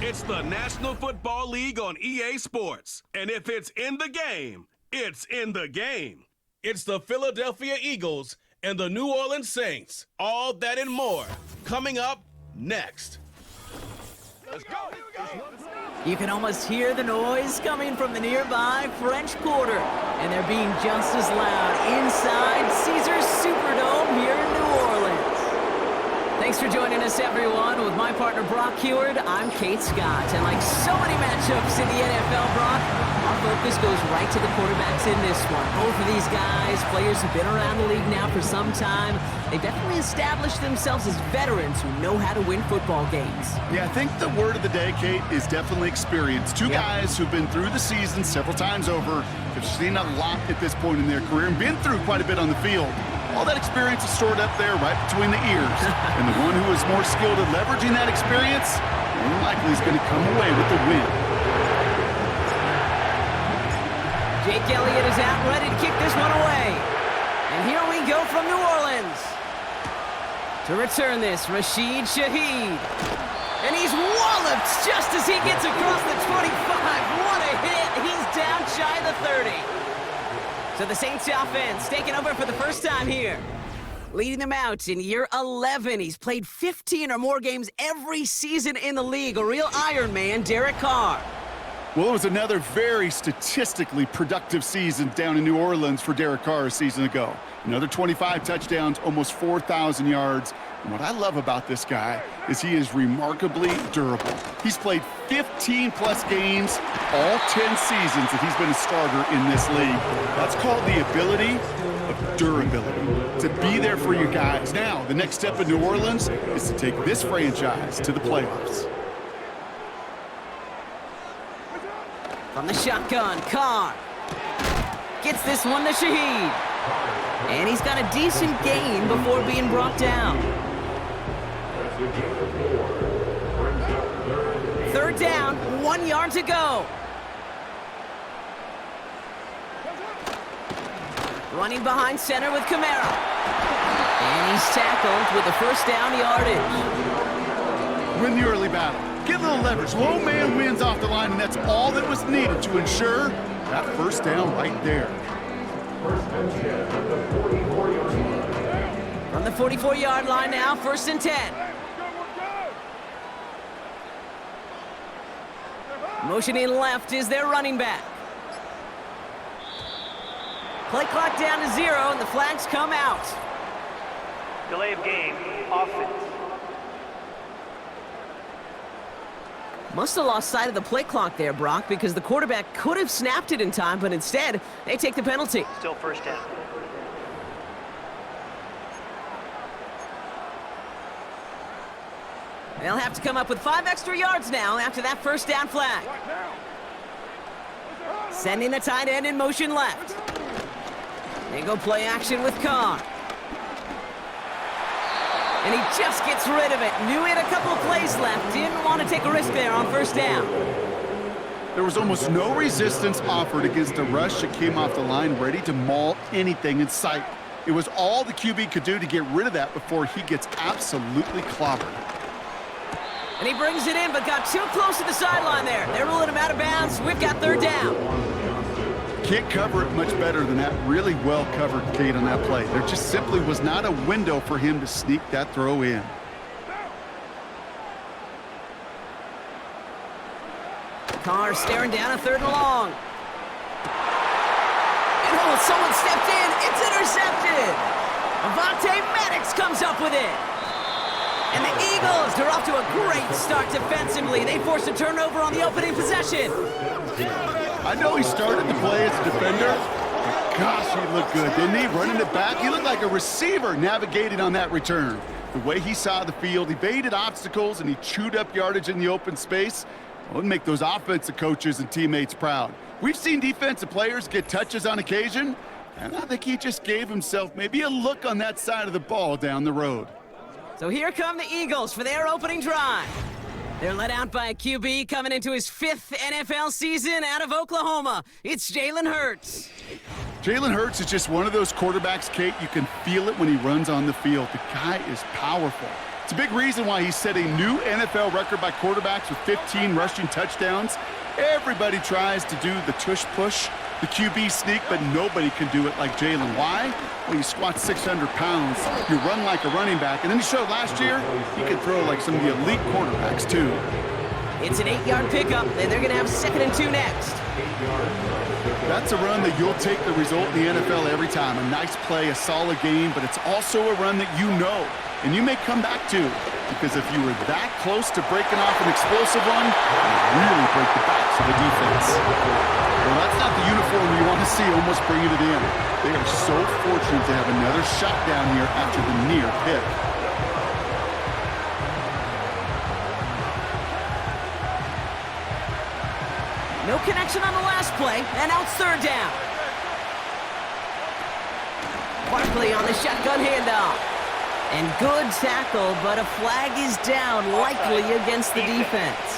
It's the National Football League on EA Sports. And if it's in the game, it's in the game. It's the Philadelphia Eagles and the New Orleans Saints. All that and more coming up next. Let's go. You can almost hear the noise coming from the nearby French Quarter, and they're being just as loud inside Caesars Superdome here in New Orleans. Thanks for joining us, everyone. With my partner, Brock Heward, I'm Kate Scott. And like so many matchups in the NFL, Brock, our focus goes right to the quarterbacks in this one. Both of these guys, players who've been around the league now for some time, they definitely established themselves as veterans who know how to win football games. Yeah, I think the word of the day, Kate, is definitely experience. Two guys who've been through the season several times over, have seen a lot at this point in their career, and been through quite a bit on the field. All that experience is stored up there right between the ears. And the one who is more skilled at leveraging that experience, more likely is going to come away with the win. Jake Elliott is out, ready to kick this one away. And here we go from New Orleans. To return this, Rashid Shaheed. And he's walloped just as he gets across the 25. What a hit. He's down shy of the 30. So the Saints offense taking over for the first time here. Leading them out in year 11. He's played 15 or more games every season in the league. A real Iron Man, Derek Carr. Well, it was another very statistically productive season down in New Orleans for Derek Carr a season ago. Another 25 touchdowns, almost 4,000 yards. And what I love about this guy is he is remarkably durable. He's played 15-plus games, all 10 seasons that he's been a starter in this league. That's called the ability of durability, to be there for your guys. Now, the next step in New Orleans is to take this franchise to the playoffs. From the shotgun, Carr gets this one to Shaheed. And he's got a decent gain before being brought down. Third down, 1 yard to go. Running behind center with Kamara. And he's tackled with the first down yardage. Win the early battle. Get a little leverage. Low man wins off the line, and that's all that was needed to ensure that first down right there. From the 44-yard line now, 1st and 10. Motioning left is their running back. Play clock down to 0, and the flags come out. Delay of game, offense. Must have lost sight of the play clock there, Brock, because the quarterback could have snapped it in time, but instead, they take the penalty. Still first down. They'll have to come up with 5 extra yards now after that first down flag. Sending the tight end in motion left. They go play action with Carr. And he just gets rid of it. Knew he had a couple of plays left. Didn't want to take a risk there on first down. There was almost no resistance offered against a rush that came off the line ready to maul anything in sight. It was all the QB could do to get rid of that before he gets absolutely clobbered. And he brings it in, but got too close to the sideline there. They're ruling him out of bounds. We've got third down. Can't cover it much better than that. Really well covered, Kate, on that play. There just simply was not a window for him to sneak that throw in. Carr staring down a 3rd and long. And oh, someone stepped in. It's intercepted. Avonte Maddox comes up with it. And the Eagles are off to a great start defensively. They forced a turnover on the opening possession. I know he started the play as a defender. Gosh, he looked good, didn't he? Running it back, he looked like a receiver navigating on that return. The way he saw the field, he baited obstacles, and he chewed up yardage in the open space. Well, it'd make those offensive coaches and teammates proud. We've seen defensive players get touches on occasion, and I think he just gave himself maybe a look on that side of the ball down the road. So here come the Eagles for their opening drive. They're led out by a QB coming into his 5th NFL season out of Oklahoma. It's Jalen Hurts. Jalen Hurts is just one of those quarterbacks, Kate, you can feel it when he runs on the field. The guy is powerful. It's a big reason why he set a new NFL record by quarterbacks with 15 rushing touchdowns. Everybody tries to do the tush push, the QB sneak, but nobody can do it like Jalen. Why? Well, you squat 600 pounds, you run like a running back, and then he showed last year he could throw like some of the elite quarterbacks too. It's an 8-yard pickup, and they're going to have 2nd and 2 next. That's a run that you'll take the result in the NFL every time. A nice play, a solid game, but it's also a run that you know, and you may come back to, because if you were that close to breaking off an explosive one, you really break the backs of the defense. Well, that's not the uniform you want to see almost bringing it in. They are so fortunate to have another shot down here after the near pick. No connection on the last play, and now it's 3rd down. Barkley on the shotgun handoff. And good tackle, but a flag is down, likely against the defense.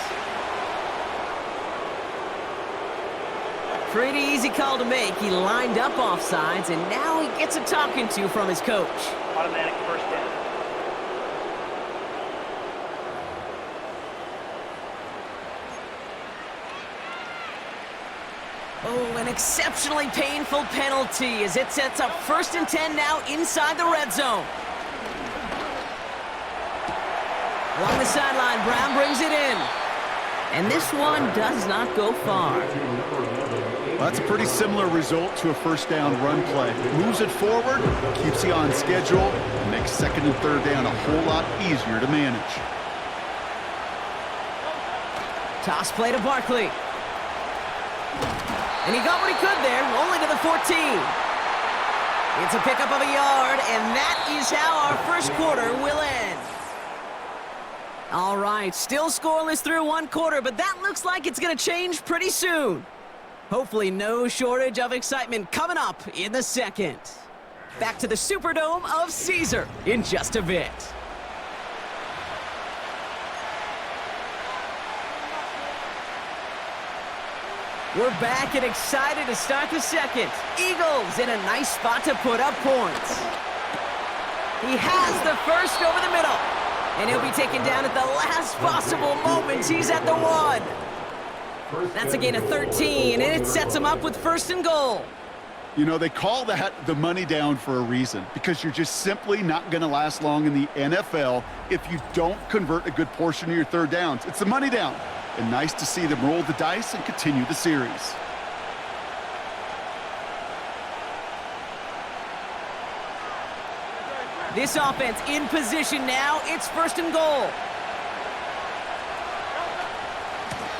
Pretty easy call to make. He lined up offsides, and now he gets a talking to from his coach. Automatic first down. Oh, an exceptionally painful penalty as it sets up 1st and 10 now inside the red zone. Along the sideline, Brown brings it in. And this one does not go far. Well, that's a pretty similar result to a 1st down run play. Moves it forward, keeps you on schedule, and makes 2nd and 3rd down a whole lot easier to manage. Toss play to Barkley. And he got what he could there, only to the 14. It's a pickup of a yard, and that is how our 1st quarter will end. All right, still scoreless through 1 quarter, but that looks like it's going to change pretty soon. Hopefully no shortage of excitement coming up in the 2nd. Back to the Superdome of Caesar in just a bit. We're back and excited to start the 2nd. Eagles in a nice spot to put up points. He has the 1st over the middle. And he'll be taken down at the last possible moment. He's at the 1. That's a gain of 13, and it sets him up with 1st and goal. You know, they call that the money down for a reason, because you're just simply not going to last long in the NFL if you don't convert a good portion of your 3rd downs. It's the money down. And nice to see them roll the dice and continue the series. This offense in position now. It's 1st and goal.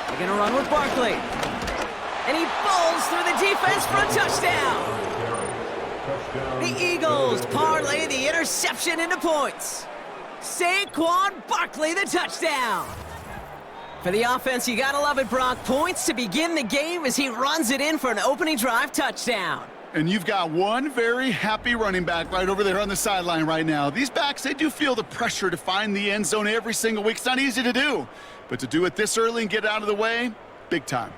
They're going to run with Barkley. And he bowls through the defense for a touchdown. The Eagles parlay the interception into points. Saquon Barkley, the touchdown. For the offense, you gotta love it, Brock. Points to begin the game as he runs it in for an opening drive touchdown. And you've got one very happy running back right over there on the sideline right now. These backs, they do feel the pressure to find the end zone every single week. It's not easy to do, but to do it this early and get out of the way, big time.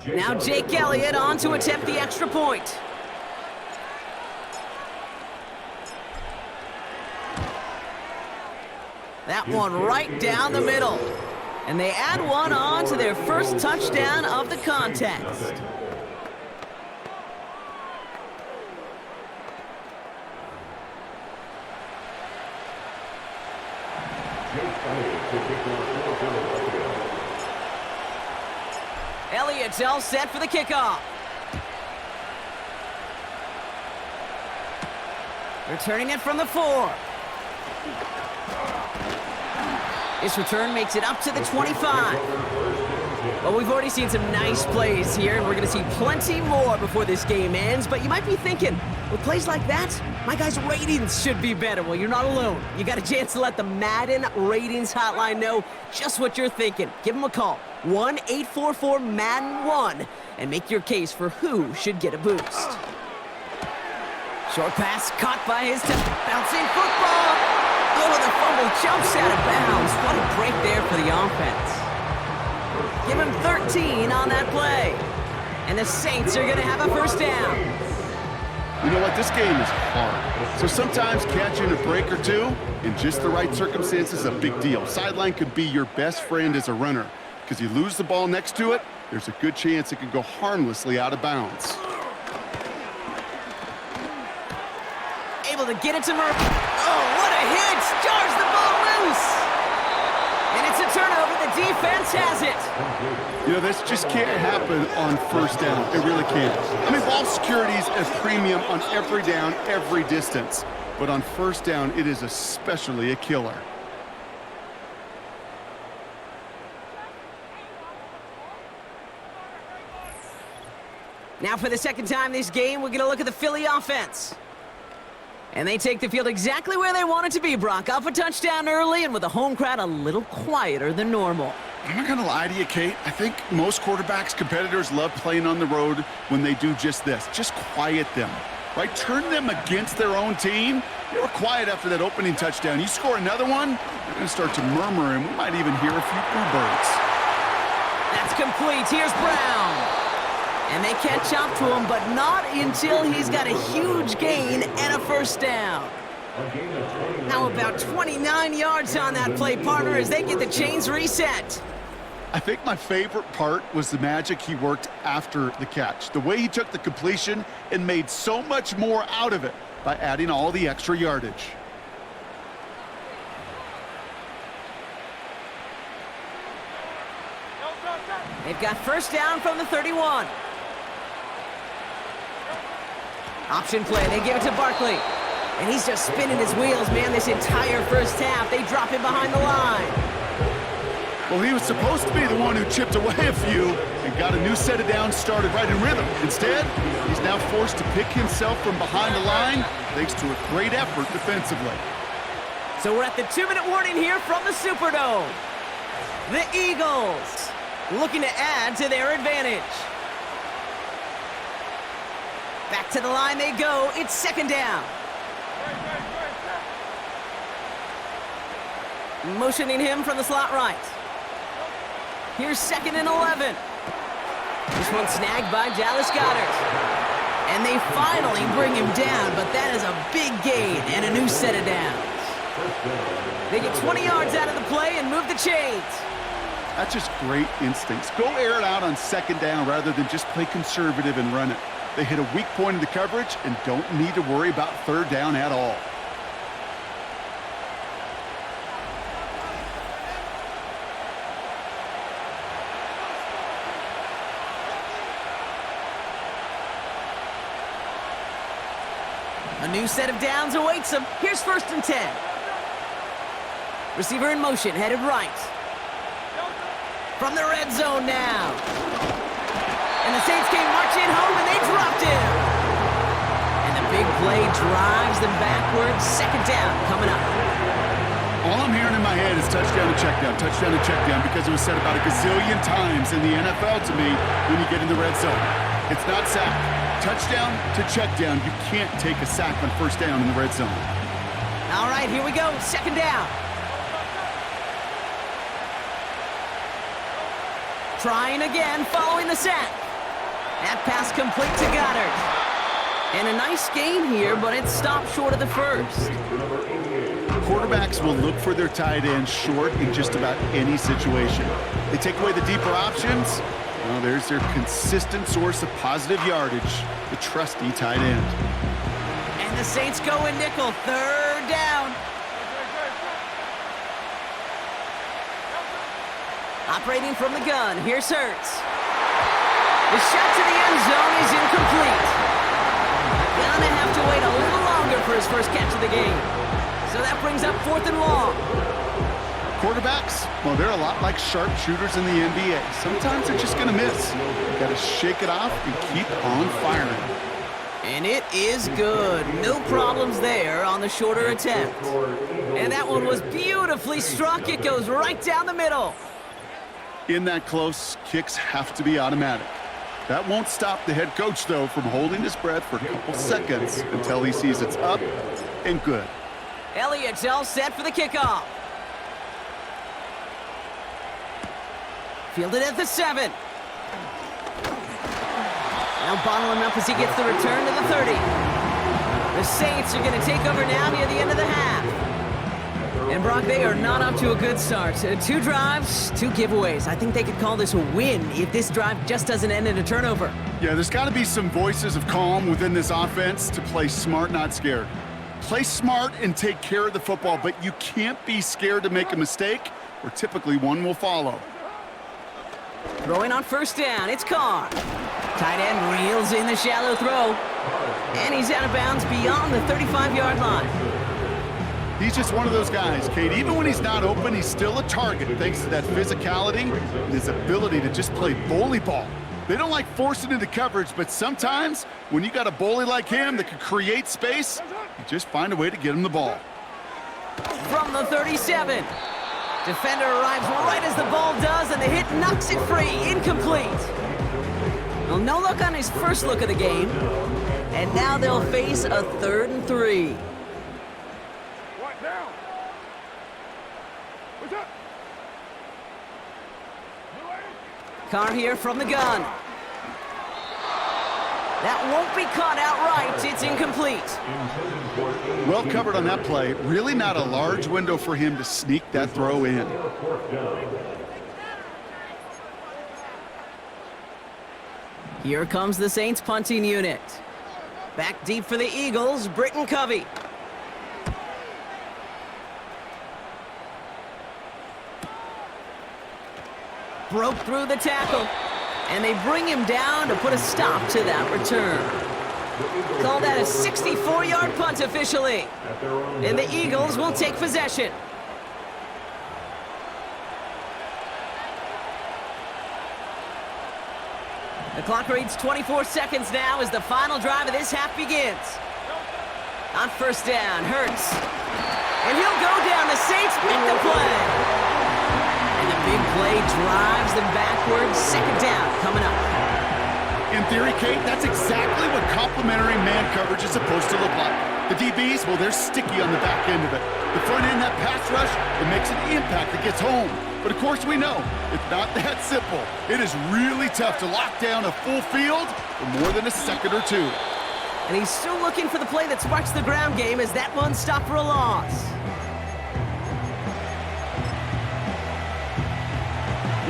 Now Jake Elliott on to attempt the extra point. That one right down the middle. And they add one on to their 1st touchdown of the contest. Elliott's all set for the kickoff. Returning it from the 4. This return makes it up to the 25. Well, we've already seen some nice plays here, and we're going to see plenty more before this game ends. But you might be thinking, with plays like that, my guys' ratings should be better. Well, you're not alone. You got a chance to let the Madden ratings hotline know just what you're thinking. Give them a call, 1-844-MADDEN-1, and make your case for who should get a boost. Short pass caught by his bouncing football. Oh, the fumble jumps out of bounds. What a break there for the offense. Give him 13 on that play. And the Saints are going to have a 1st down. You know what? This game is hard. So sometimes catching a break or two in just the right circumstances is a big deal. Sideline could be your best friend as a runner because you lose the ball next to it, there's a good chance it could go harmlessly out of bounds. Able to get it to Murphy. Oh, what a hit! Jars the ball loose! And it's a turnover. The defense has it. You know, this just can't happen on first down. It really can't. I mean, ball security is a premium on every down, every distance. But on first down, it is especially a killer. Now for the second time this game, we're going to look at the Philly offense. And they take the field exactly where they want it to be, Brock. Off a touchdown early and with a home crowd a little quieter than normal. I'm not going to lie to you, Kate. I think most quarterbacks, competitors love playing on the road when they do just this. Just quiet them, right? Turn them against their own team. They were quiet after that opening touchdown. You score another one, they're going to start to murmur, and we might even hear a few bluebirds. That's complete. Here's Brown. And they catch up to him, but not until he's got a huge gain and a first down. Now about 29 yards on that play, partner, as they get the chains reset. I think my favorite part was the magic he worked after the catch. The way he took the completion and made so much more out of it by adding all the extra yardage. They've got first down from the 31. Option play, they give it to Barkley. And he's just spinning his wheels, man, this entire first half. They drop him behind the line. Well, he was supposed to be the one who chipped away a few and got a new set of downs started right in rhythm. Instead, he's now forced to pick himself from behind the line thanks to a great effort defensively. So we're at the 2-minute warning here from the Superdome. The Eagles looking to add to their advantage. Back to the line they go. It's second down. Motioning him from the slot right. Here's 2nd and 11. This one snagged by Dallas Goedert. And they finally bring him down, but that is a big gain and a new set of downs. They get 20 yards out of the play and move the chains. That's just great instincts. Go air it out on second down rather than just play conservative and run it. They hit a weak point in the coverage and don't need to worry about third down at all. A new set of downs awaits them. Here's 1st and 10. Receiver in motion, headed right. From the red zone now. And the Saints came marching home, and they dropped him. And the big play drives them backwards. Second down coming up. All I'm hearing in my head is touchdown to check down, because it was said about a gazillion times in the NFL to me when you get in the red zone. It's not sack. Touchdown to check down. You can't take a sack on first down in the red zone. All right, here we go. Second down. Trying again, following the sack. That pass complete to Goedert. And a nice gain here, but it stopped short of the first. Quarterbacks will look for their tight end short in just about any situation. They take away the deeper options. Well, there's their consistent source of positive yardage, the trusty tight end. And the Saints go in nickel, third down. Operating from the gun, here's Hurts. The shot to the end zone is incomplete. Gonna have to wait a little longer for his first catch of the game. So that brings up 4th and long. Quarterbacks, well, they're a lot like sharpshooters in the NBA. Sometimes they're just going to miss. You got to shake it off and keep on firing. And it is good. No problems there on the shorter attempt. And that one was beautifully struck. It goes right down the middle. In that close, kicks have to be automatic. That won't stop the head coach, though, from holding his breath for a couple seconds until he sees it's up and good. Elliott's all set for the kickoff. Fielded at the 7. Now bottling up as he gets the return to the 30. The Saints are going to take over now near the end of the half. And Brock, they are not up to a good start. 2 drives, 2 giveaways. I think they could call this a win if this drive just doesn't end in a turnover. Yeah, there's got to be some voices of calm within this offense to play smart, not scared. Play smart and take care of the football, but you can't be scared to make a mistake, or typically one will follow. Throwing on first down, it's Carr. Tight end reels in the shallow throw. And he's out of bounds beyond the 35-yard line. He's just one of those guys, Kate. Even when he's not open, he's still a target thanks to that physicality and his ability to just play bully ball. They don't like forcing into coverage, but sometimes when you got a bully like him that can create space, you just find a way to get him the ball. From the 37. Defender arrives right as the ball does, and the hit knocks it free. Incomplete. Well, no luck on his first look of the game. And now they'll face a 3rd and 3. Carr here from the gun. That won't be caught outright. It's incomplete. Well covered on that play. Really not a large window for him to sneak that throw in. Here comes the Saints punting unit. Back deep for the Eagles, Britton Covey. Broke through the tackle, and they bring him down to put a stop to that return. Call that a 64-yard punt officially, and the Eagles will take possession. The clock reads 24 seconds now as the final drive of this half begins. On first down, Hurts. And he'll go down. The Saints make the play. And the big play drives them backwards. Second down coming up. In theory, Kate, that's exactly what complementary man coverage is supposed to look like. The DBs, well, they're sticky on the back end of it. The front end, that pass rush, it makes an impact that gets home. But of course we know, it's not that simple. It is really tough to lock down a full field for more than a second or two. And he's still looking for the play that sparks the ground game as that one stopped for a loss.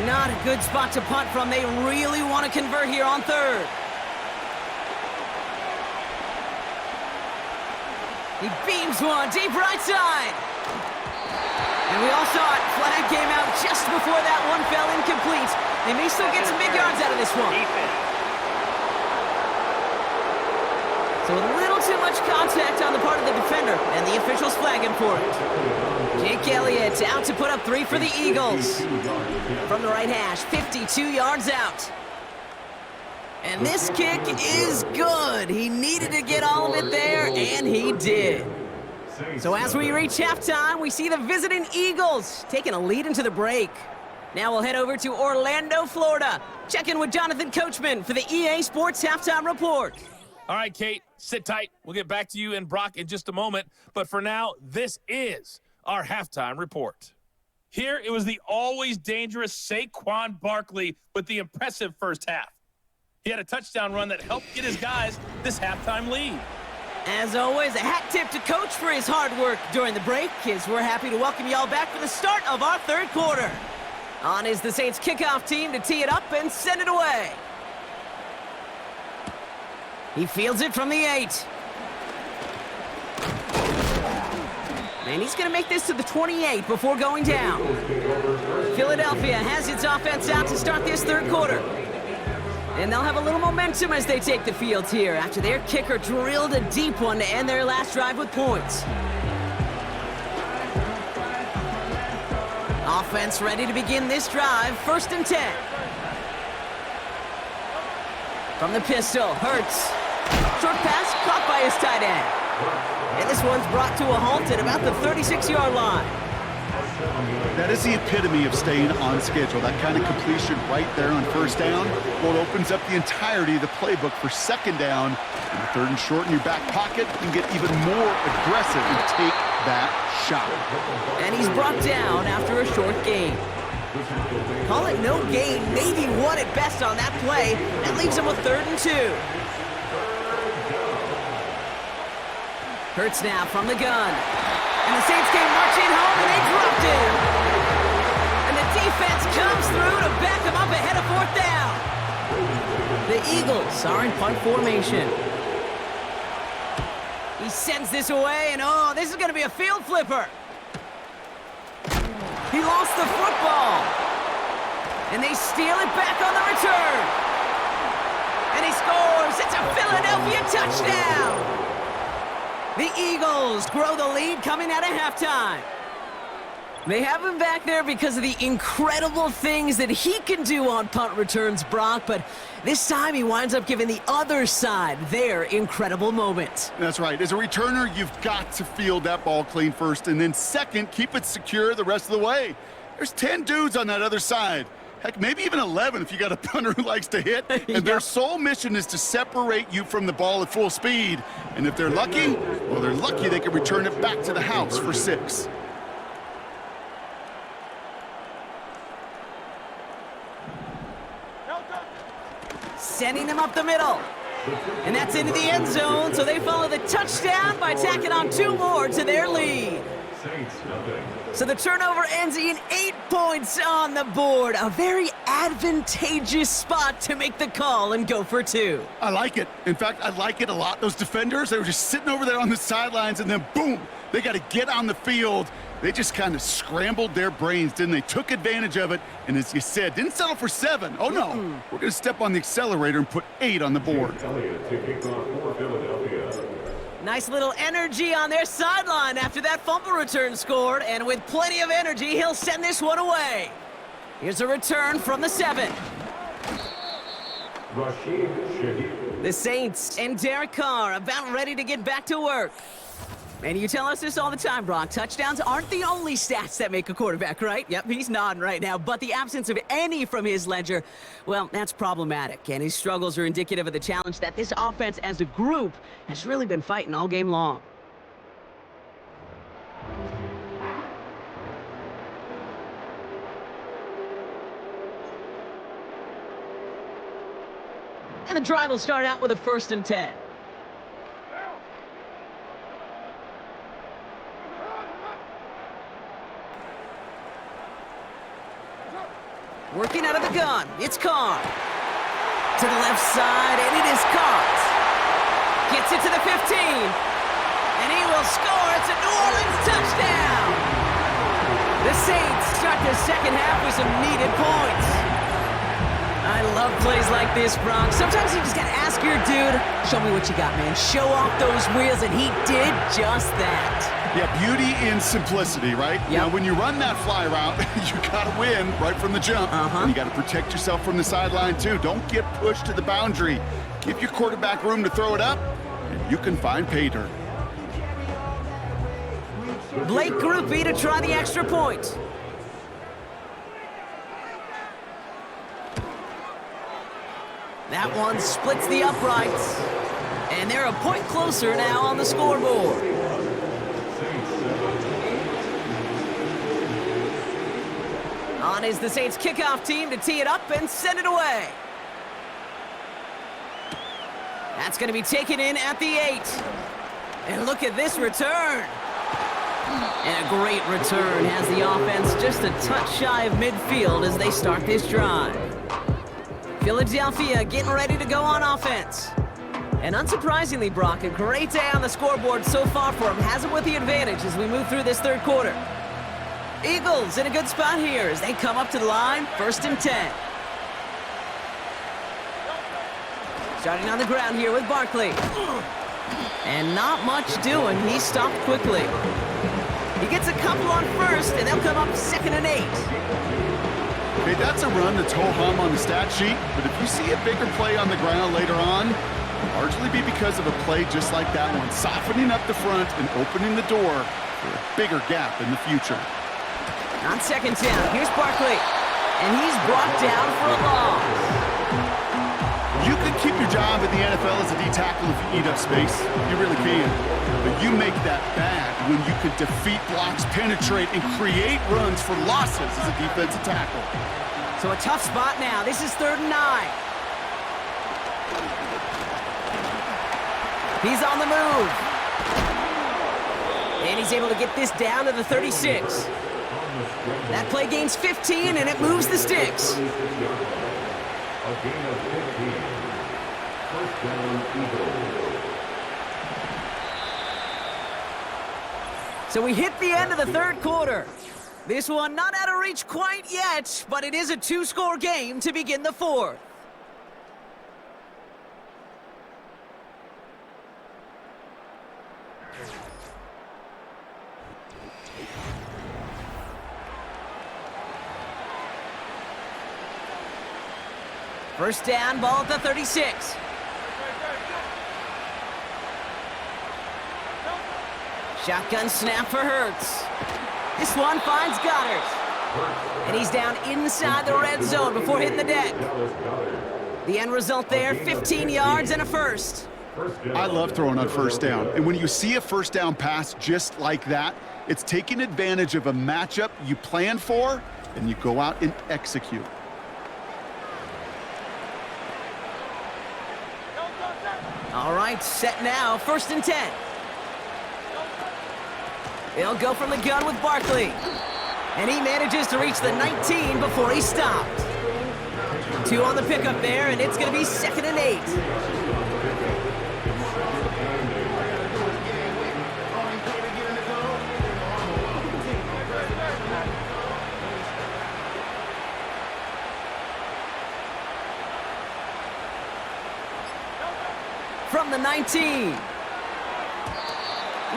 Not a good spot to punt from. They really want to convert here on third. He beams one deep right side. And we all saw it. Flag came out just before that one fell incomplete. They may still get some big yards out of this one. So a little too much contact on the part of the defender, and the officials flag him for it. Jake Elliott out to put up 3 for the Eagles. From the right hash, 52 yards out. And this kick is good. He needed to get all of it there, and he did. So as we reach halftime, we see the visiting Eagles taking a lead into the break. Now we'll head over to Orlando, Florida. Check in with Jonathan Coachman for the EA Sports Halftime Report. All right, Kate, sit tight. We'll get back to you and Brock in just a moment. But for now, this is our halftime report. Here, it was the always dangerous Saquon Barkley with the impressive first half. He had a touchdown run that helped get his guys this halftime lead. As always, a hat tip to Coach for his hard work during the break, as we're happy to welcome y'all back for the start of our third quarter. On is the Saints kickoff team to tee it up and send it away. He fields it from the 8. And he's going to make this to the 28 before going down. Philadelphia has its offense out to start this third quarter. And they'll have a little momentum as they take the field here after their kicker drilled a deep one to end their last drive with points. Offense ready to begin this drive, 1st and 10. From the pistol, Hurts. Short pass caught by his tight end. And this one's brought to a halt at about the 36-yard line. That is the epitome of staying on schedule. That kind of completion right there on first down. Well, it opens up the entirety of the playbook for second down. And the 3rd and short in your back pocket, you can get even more aggressive and take that shot. And he's brought down after a short gain. Call it no gain, maybe 1 at best on that play. That leaves him with 3rd and 2. Hurts now from the gun. And the Saints came marching home, and they dropped him. And the defense comes through to back him up ahead of 4th down. The Eagles are in punt formation. He sends this away, and oh, this is going to be a field flipper. He lost the football. And they steal it back on the return. And he scores. It's a Philadelphia touchdown. The Eagles grow the lead coming out of halftime. They have him back there because of the incredible things that he can do on punt returns, Brock, but this time he winds up giving the other side their incredible moment. That's right. As a returner, you've got to field that ball clean first, and then second, keep it secure the rest of the way. There's 10 dudes on that other side. Heck, maybe even 11 if you got a punter who likes to hit. And their sole mission is to separate you from the ball at full speed. And if they're lucky, well, they're lucky they can return it back to the house for 6. Sending him up the middle. And that's into the end zone, so they follow the touchdown by tacking on 2 more to their lead. So the turnover ends in 8 points on the board. A very advantageous spot to make the call and go for 2. I like it. In fact, I like it a lot. Those defenders, they were just sitting over there on the sidelines, and then boom, they got to get on the field. They just kind of scrambled their brains, didn't they? Took advantage of it, and as you said, didn't settle for 7. Oh, no. We're going to step on the accelerator and put 8 on the board. Nice little energy on their sideline after that fumble return scored, and with plenty of energy, he'll send this one away. Here's a return from the 7. The Saints and Derek Carr about ready to get back to work. And you tell us this all the time, Brock. Touchdowns aren't the only stats that make a quarterback, right? Yep, he's nodding right now. But the absence of any from his ledger, well, that's problematic. And his struggles are indicative of the challenge that this offense as a group has really been fighting all game long. And the drive will start out with a 1st and 10. Working out of the gun, it's Carr. To the left side, and it is caught. Gets it to the 15. And he will score. It's a New Orleans touchdown. The Saints start the second half with some needed points. I love plays like this, Brock. Sometimes you just gotta ask your dude, show me what you got, man. Show off those wheels, and he did just that. Yeah, beauty in simplicity, right? Yep. Now, when you run that fly route, you got to win right from the jump. And you got to protect yourself from the sideline, too. Don't get pushed to the boundary. Give your quarterback room to throw it up, and you can find pay dirt. Blake Groupie to try the extra point. That one splits the uprights. And they're a point closer now on the scoreboard. On is the Saints kickoff team to tee it up and send it away. That's going to be taken in at the 8. And look at this return. And a great return has the offense just a touch shy of midfield as they start this drive. Philadelphia getting ready to go on offense. And unsurprisingly, Brock, a great day on the scoreboard so far for him. Has him with the advantage as we move through this third quarter. Eagles in a good spot here as they come up to the line, 1st and 10. Starting on the ground here with Barkley. And not much doing. He stopped quickly. He gets a couple on 1st, and they'll come up 2nd and 8. Okay, that's a run that's ho-hum on the stat sheet, but if you see a bigger play on the ground later on, it'll largely be because of a play just like that one, softening up the front and opening the door for a bigger gap in the future. On 2nd down, here's Barkley, and he's brought down for a loss. You can keep your job in the NFL as a D tackle if you eat up space. You really can. But you make that bad when you can defeat blocks, penetrate, and create runs for losses as a defensive tackle. So a tough spot now. This is 3rd and 9. He's on the move. And he's able to get this down to the 36. That play gains 15, and it moves the sticks. A gain of 15. First down, Eagles. So we hit the end of the third quarter. This one not out of reach quite yet, but it is a two-score game to begin the fourth. First down, ball at the 36. Shotgun snap for Hurts. This one finds Goddard. And he's down inside the red zone before hitting the deck. The end result there, 15 yards and a first. I love throwing on first down. And when you see a first down pass just like that, it's taking advantage of a matchup you plan for, and you go out and execute. All right, set now, 1st and 10. They'll go from the gun with Barkley. And he manages to reach the 19 before he stopped. 2 on the pickup there, and it's going to be 2nd and 8. From the 19.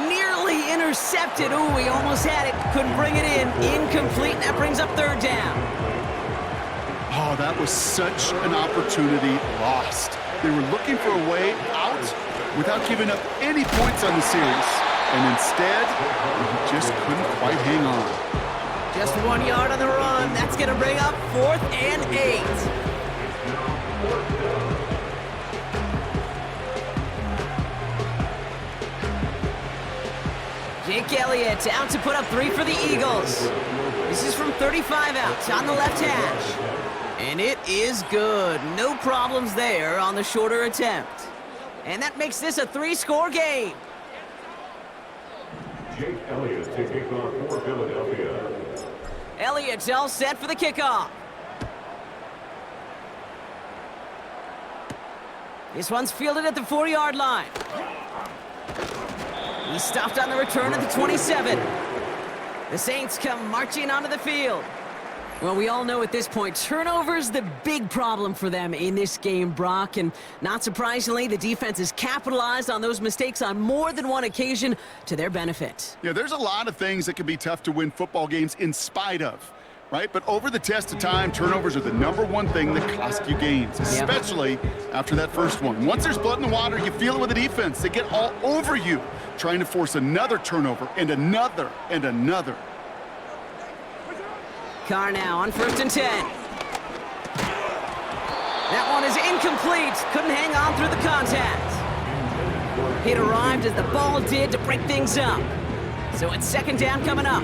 Nearly intercepted. Ooh, he almost had it. Couldn't bring it in. Incomplete. That brings up 3rd down. Oh, that was such an opportunity lost. They were looking for a way out without giving up any points on the series. And instead, he just couldn't quite hang on. Just 1 yard on the run. That's going to bring up 4th and 8. Jake Elliott out to put up 3 for the Eagles. This is from 35 out on the left hash. And it is good. No problems there on the shorter attempt. And that makes this a 3-score game. Jake Elliott to kick off for Philadelphia. Elliott's all set for the kickoff. This one's fielded at the 4-yard line. He stopped on the return at the 27. The Saints come marching onto the field. Well, we all know at this point, turnovers the big problem for them in this game, Brock. And not surprisingly, the defense has capitalized on those mistakes on more than one occasion to their benefit. Yeah, there's a lot of things that can be tough to win football games in spite of, right? But over the test of time, turnovers are the #1 thing that cost you games, especially after that first one. Once there's blood in the water, you feel it with the defense. They get all over you, trying to force another turnover and another and another. Carr now on 1st and 10. That one is incomplete. Couldn't hang on through the contact. It arrived as the ball did to break things up. So it's 2nd down coming up.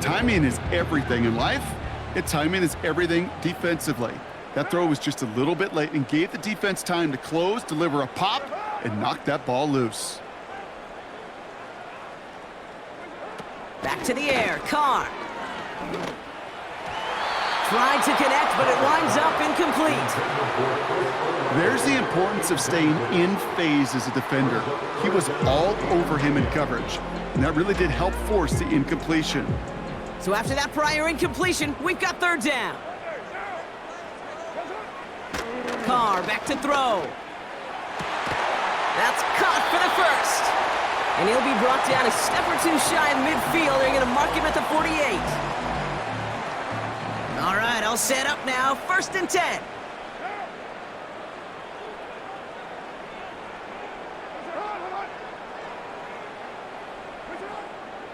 Timing is everything in life, and timing is everything defensively. That throw was just a little bit late and gave the defense time to close, deliver a pop, and knock that ball loose. Back to the air, Carr. Tried to connect, but it winds up incomplete. There's the importance of staying in phase as a defender. He was all over him in coverage, and that really did help force the incompletion. So after that prior incompletion, we've got 3rd down. Carr back to throw. That's caught for the first. And he'll be brought down a step or 2 shy of midfield. They're going to mark him at the 48. All right, all set up now. 1st and 10.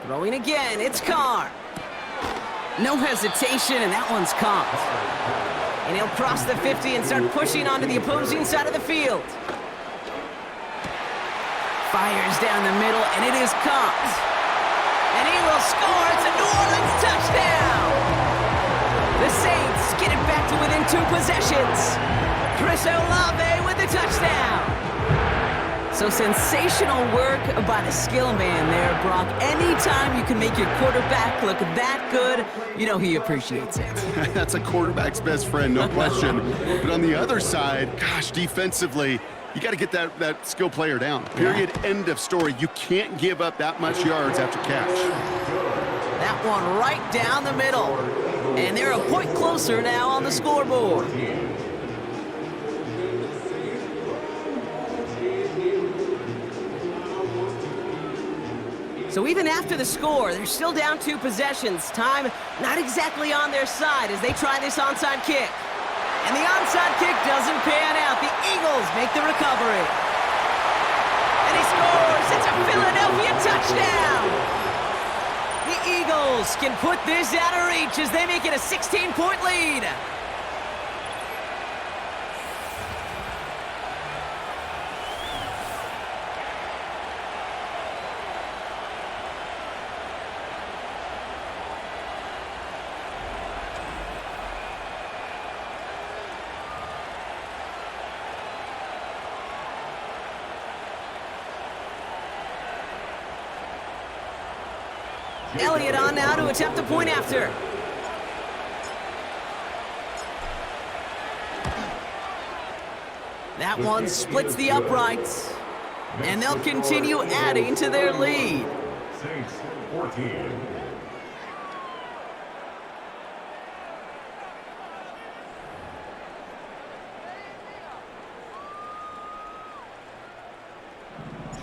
Throwing again, it's Carr. No hesitation, and that one's caught. And he'll cross the 50 and start pushing onto the opposing side of the field. Fires down the middle, and it is caught. And he will score. It's a New Orleans touchdown. The Saints get it back to within 2 possessions. Chris Olave with the touchdown. So sensational work by the skill man there, Brock. Anytime you can make your quarterback look that good, you know he appreciates it. That's a quarterback's best friend, no question. But on the other side, gosh, defensively, you got to get that skill player down. Period, end of story. You can't give up that much yards after catch. That one right down the middle. And they're a point closer now on the scoreboard. So even after the score, they're still down 2 possessions. Time not exactly on their side as they try this onside kick. And the onside kick doesn't pan out. The Eagles make the recovery. And he scores. It's a Philadelphia touchdown. The Eagles can put this out of reach as they make it a 16-point lead. Elliott on now to attempt the point after. That one splits the uprights, and they'll continue adding to their lead. Saints 14.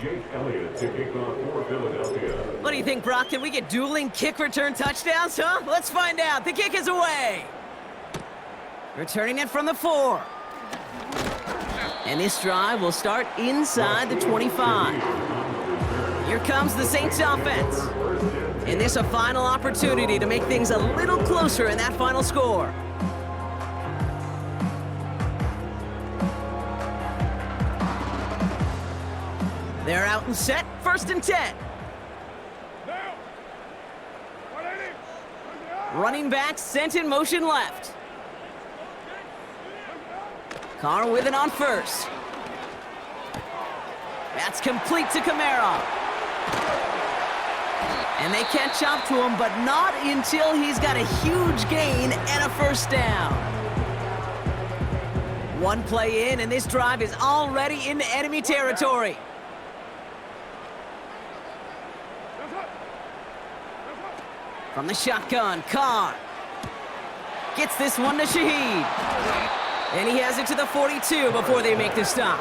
Jake Elliott to kick off for Philadelphia. What do you think, Brock? Can we get dueling kick return touchdowns, huh? Let's find out. The kick is away. Returning it from the 4. And this drive will start inside the 25. Here comes the Saints offense. And this a final opportunity to make things a little closer in that final score. They're out and set, 1st and 10. Running back sent in motion left. Carr with it on 1st. That's complete to Kamara. And they catch up to him, but not until he's got a huge gain and a 1st down. One play in, and this drive is already into enemy territory. From the shotgun, Carr gets this one to Shaheed. And he has it to the 42 before they make the stop.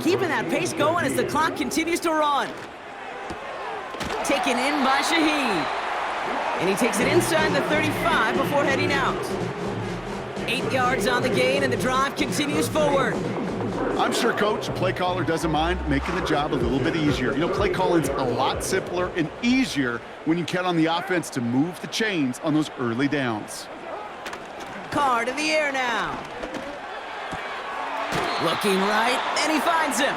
Keeping that pace going as the clock continues to run. Taken in by Shaheed. And he takes it inside the 35 before heading out. 8 yards on the gain, and the drive continues forward. I'm sure Coach, play caller, doesn't mind making the job a little bit easier. You know, play calling's a lot simpler and easier when you count on the offense to move the chains on those early downs. Carr to the air now. Looking right, and he finds him.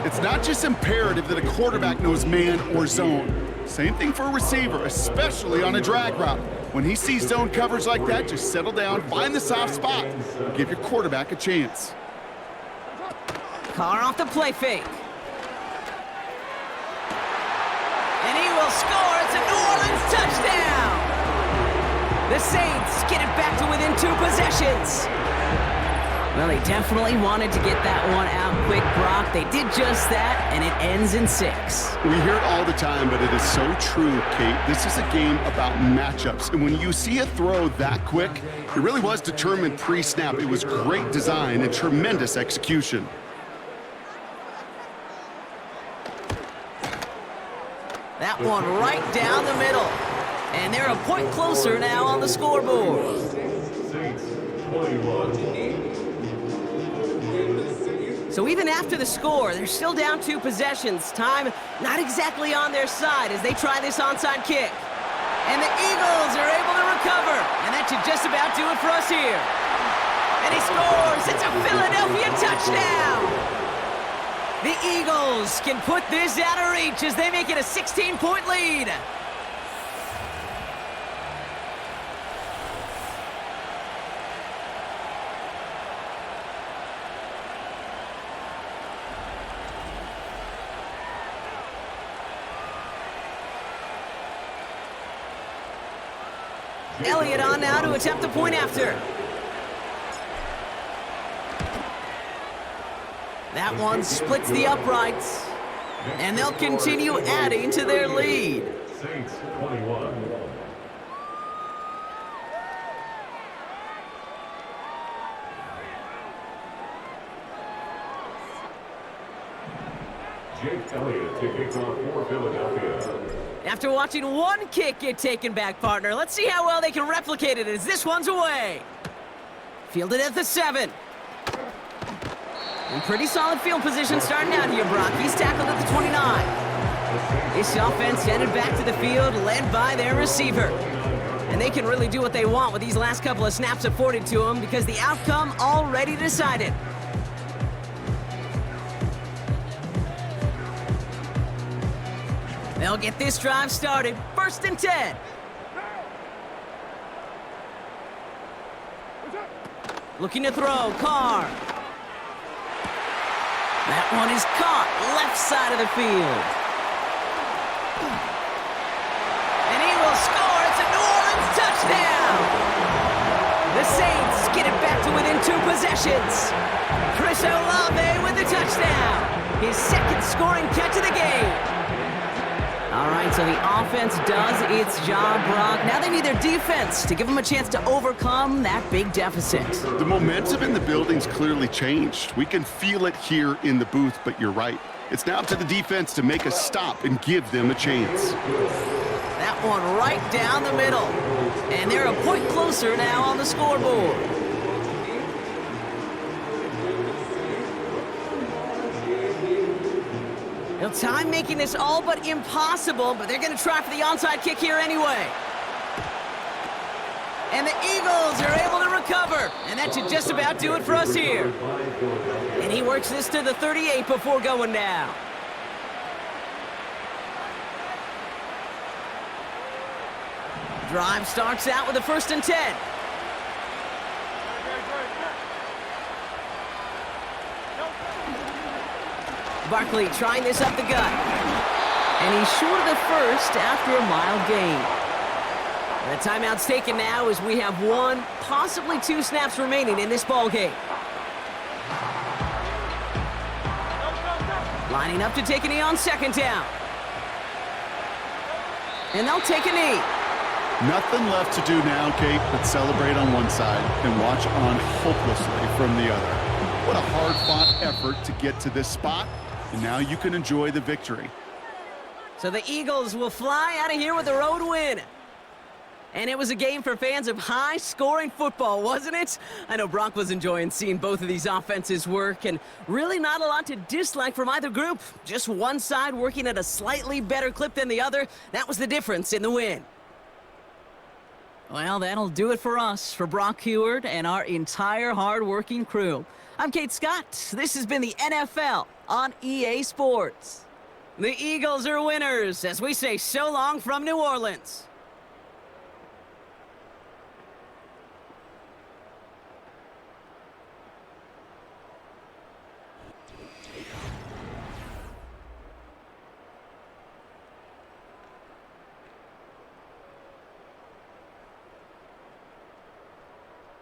It's not just imperative that a quarterback knows man or zone. Same thing for a receiver, especially on a drag route. When he sees zone coverage like that, just settle down, find the soft spot, give your quarterback a chance. Carr off the play fake. And he will score. It's a New Orleans touchdown. The Saints get it back to within 2 possessions. Well, they definitely wanted to get that one out quick, Brock. They did just that, and it ends in 6. We hear it all the time, but it is so true, Kate. This is a game about matchups. And when you see a throw that quick, it really was determined pre-snap. It was great design and tremendous execution. That one right down the middle. And they're a point closer now on the scoreboard. Saints 21. So even after the score, they're still down 2 possessions. Time not exactly on their side as they try this onside kick. And the Eagles are able to recover. And that should just about do it for us here. And he scores. It's a Philadelphia touchdown. The Eagles can put this out of reach as they make it a 16-point lead. Elliott on now to attempt the point after. That one splits the uprights. And they'll continue adding to their lead. Saints 21. Jake Elliott to kick off for Philadelphia. After watching one kick get taken back, partner, let's see how well they can replicate it as this one's away. Fielded at the 7. In pretty solid field position starting out here, Brock. He's tackled at the 29. This offense headed back to the field, led by their receiver. And they can really do what they want with these last couple of snaps afforded to them because the outcome already decided. They'll get this drive started. 1st and 10. Looking to throw, Carr. That one is caught, left side of the field. And he will score. It's a New Orleans touchdown. The Saints get it back to within 2 possessions. Chris Olave with the touchdown. His 2nd scoring catch of the game. All right, so the offense does its job, Brock. Now they need their defense to give them a chance to overcome that big deficit. The momentum in the building's clearly changed. We can feel it here in the booth, but you're right. It's now up to the defense to make a stop and give them a chance. That one right down the middle. And they're a point closer now on the scoreboard. Now, time making this all but impossible, but they're going to try for the onside kick here anyway. And the Eagles are able to recover. And that should just about do it for us here. And he works this to the 38 before going down. Drive starts out with a 1st and 10. Barkley trying this up the gut. And he's short of the 1st after a mild gain. The timeout's taken now as we have 1, possibly 2 snaps remaining in this ball game. Lining up to take a knee on 2nd down. And they'll take a knee. Nothing left to do now, Kate, but celebrate on one side and watch on hopelessly from the other. What a hard-fought effort to get to this spot. And now you can enjoy the victory. So the Eagles will fly out of here with a road win. And it was a game for fans of high-scoring football, wasn't it? I know Brock was enjoying seeing both of these offenses work, and really not a lot to dislike from either group. Just one side working at a slightly better clip than the other. That was the difference in the win. Well, that'll do it for us, for Brock Heward and our entire hard-working crew. I'm Kate Scott. This has been the NFL on EA Sports. The Eagles are winners as we say so long from New Orleans.